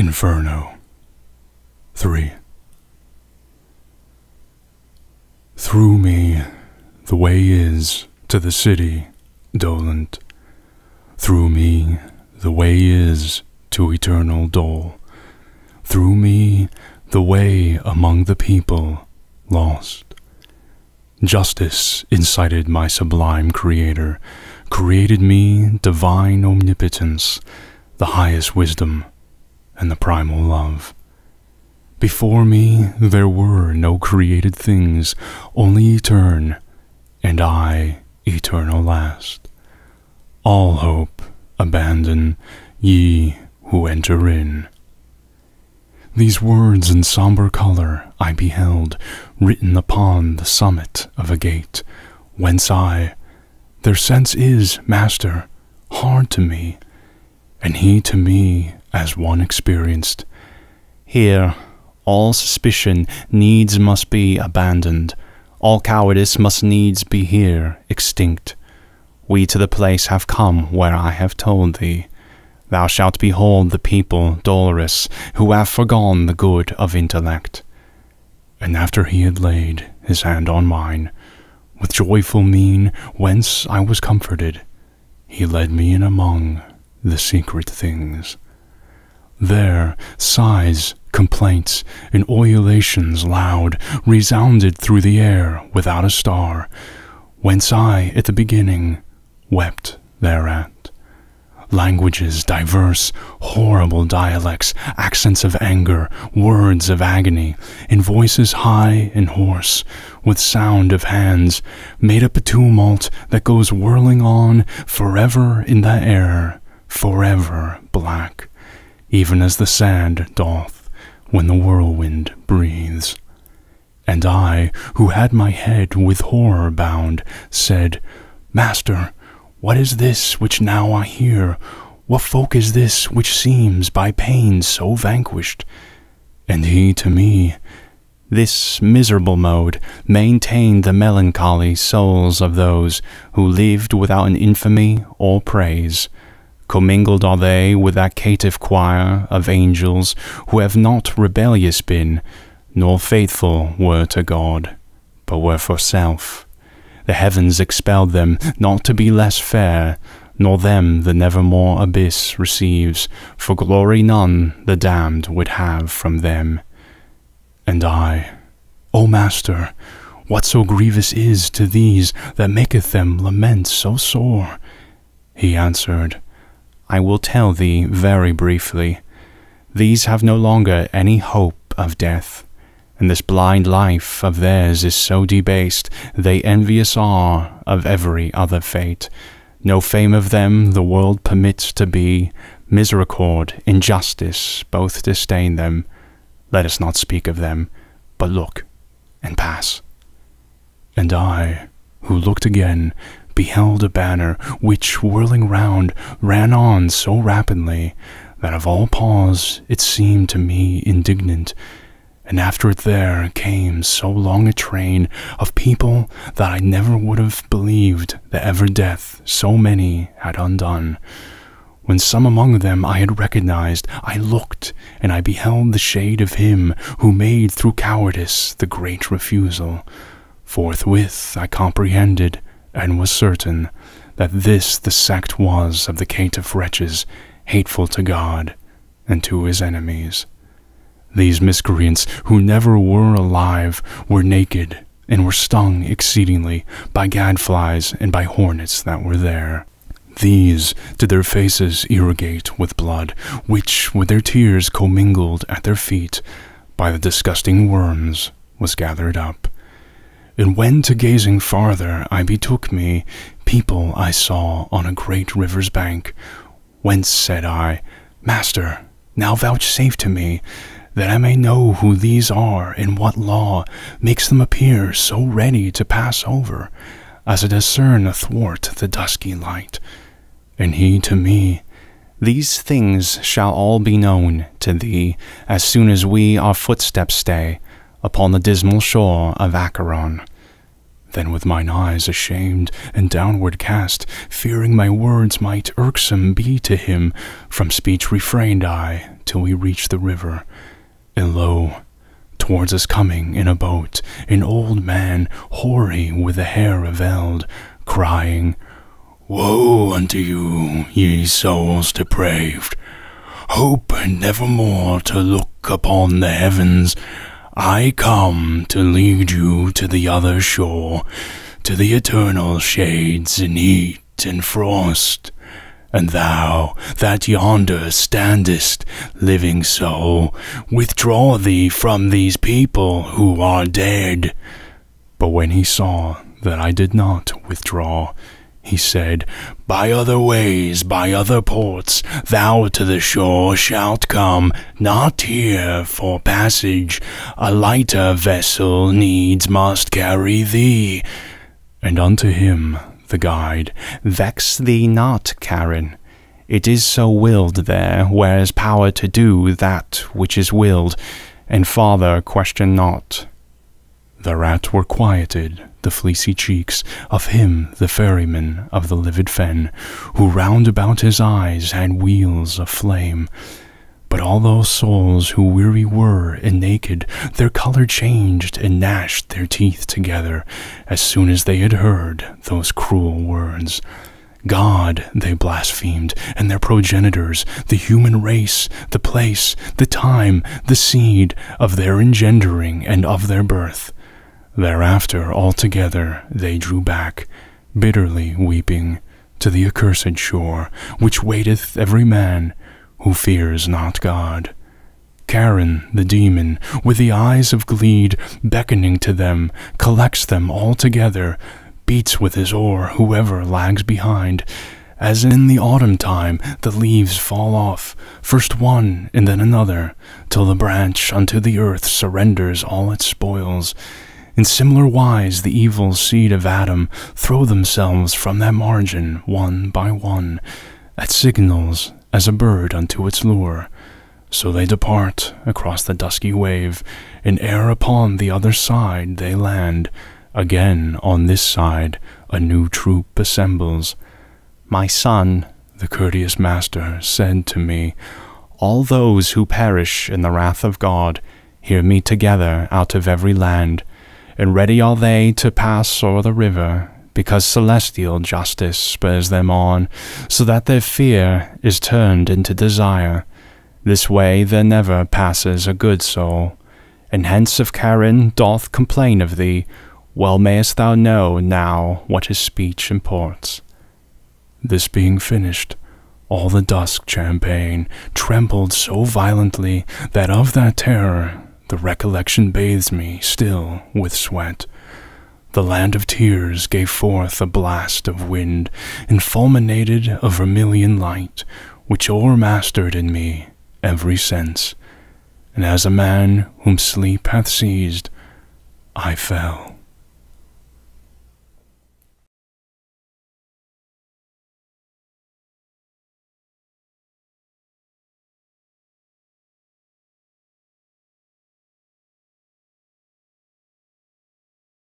Inferno 3. Through me the way is to the city dolent. Through me the way is to eternal dole. Through me the way among the people lost. Justice incited my sublime Creator, created me divine omnipotence, the highest wisdom, and the primal love. Before me there were no created things, only etern, and I eternal last. All hope abandon, ye who enter in. These words in somber color I beheld, written upon the summit of a gate, whence their sense is, Master, hard to me, and he to me as one experienced. Here, all suspicion needs must be abandoned, all cowardice must needs be here extinct. We to the place have come where I have told thee. Thou shalt behold the people dolorous, who have forgone the good of intellect. And after he had laid his hand on mine, with joyful mien whence I was comforted, he led me in among the secret things. There sighs, complaints, and ululations loud resounded through the air without a star, whence I at the beginning wept thereat. Languages diverse, horrible dialects, accents of anger, words of agony, and voices high and hoarse, with sound of hands, made up a tumult that goes whirling on forever in the air, forever black, even as the sand doth when the whirlwind breathes. And I, who had my head with horror bound, said, Master, what is this which now I hear? What folk is this which seems by pain so vanquished? And he to me, This miserable mode maintained the melancholy souls of those who lived without an infamy or praise. Commingled are they with that caitiff choir of angels who have not rebellious been, nor faithful were to God, but were for self. The heavens expelled them, not to be less fair, nor them the nevermore abyss receives, for glory none the damned would have from them. And I, O Master, what so grievous is to these that maketh them lament so sore? He answered, I will tell thee very briefly. These have no longer any hope of death, and this blind life of theirs is so debased, they envious are of every other fate. No fame of them the world permits to be, misericord, injustice, both disdain them. Let us not speak of them, but look and pass. And I, who looked again, beheld a banner which, whirling round, ran on so rapidly that of all pause it seemed to me indignant. And after it there came so long a train of people that I never would have believed that ever death so many had undone. When some among them I had recognized, I looked, and I beheld the shade of him who made through cowardice the great refusal. Forthwith I comprehended, and was certain, that this the sect was of the caitiff wretches, hateful to God and to his enemies. These miscreants, who never were alive, were naked, and were stung exceedingly by gadflies and by hornets that were there. These did their faces irrigate with blood, which with their tears commingled at their feet by the disgusting worms was gathered up. And when to gazing farther I betook me, people I saw on a great river's bank, whence said I, Master, now vouchsafe to me, that I may know who these are, and what law makes them appear so ready to pass over, as to discern athwart the dusky light. And he to me, These things shall all be known to thee, as soon as we our footsteps stay upon the dismal shore of Acheron. Then with mine eyes ashamed and downward cast, fearing my words might irksome be to him, from speech refrained I, till we reached the river. And lo, towards us coming in a boat, an old man, hoary with the hair avelled, crying, "Woe unto you, ye souls depraved! Hope nevermore to look upon the heavens. I come to lead you to the other shore, to the eternal shades in heat and frost. And thou, that yonder standest, living soul, withdraw thee from these people who are dead." But when he saw that I did not withdraw, he said, "By other ways, by other ports, thou to the shore shalt come, not here for passage. A lighter vessel needs must carry thee." And unto him, the guide, "Vex thee not, Charon. It is so willed there, where's power to do that which is willed, and farther question not." Thereat were quieted the fleecy cheeks of him the ferryman of the livid fen, who round about his eyes had wheels of flame. But all those souls who weary were and naked, their colour changed and gnashed their teeth together, as soon as they had heard those cruel words. God they blasphemed, and their progenitors, the human race, the place, the time, the seed of their engendering and of their birth. Thereafter altogether they drew back, bitterly weeping, to the accursed shore, which waiteth every man who fears not God. Charon, the demon, with the eyes of Gleed, beckoning to them, collects them all together, beats with his oar whoever lags behind, as in the autumn time the leaves fall off, first one and then another, till the branch unto the earth surrenders all its spoils. In similar wise the evil seed of Adam throw themselves from that margin one by one, at signals as a bird unto its lure. So they depart across the dusky wave, and ere upon the other side they land, again on this side a new troop assembles. "My son," the courteous master said to me, "all those who perish in the wrath of God hear me together out of every land, and ready are they to pass o'er the river, because celestial justice spurs them on, so that their fear is turned into desire. This way there never passes a good soul, and hence if Charon doth complain of thee, well mayest thou know now what his speech imports." This being finished, all the dusk champagne trembled so violently that of that terror the recollection bathes me still with sweat. The land of tears gave forth a blast of wind, and fulminated a vermilion light, which o'ermastered in me every sense, and as a man whom sleep hath seized, I fell.